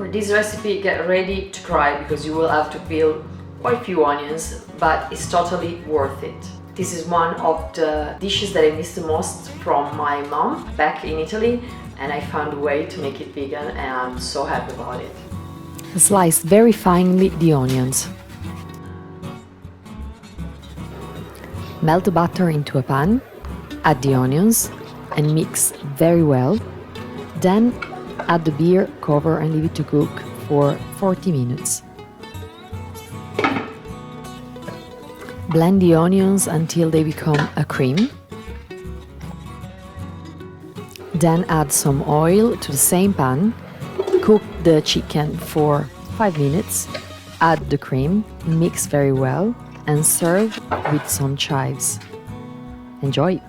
For this recipe, get ready to cry because you will have to peel quite a few onions, but it's totally worth it. This is one of the dishes that I miss the most from my mom back in Italy, and I found a way to make it vegan and I'm so happy about it. Slice very finely the onions. Melt the butter into a pan, add the onions and mix very well. Then add the beer, cover and leave it to cook for 40 minutes. Blend the onions until they become a cream. Then add some oil to the same pan. Cook the chicken for 5 minutes. Add the cream, mix very well and serve with some chives. Enjoy!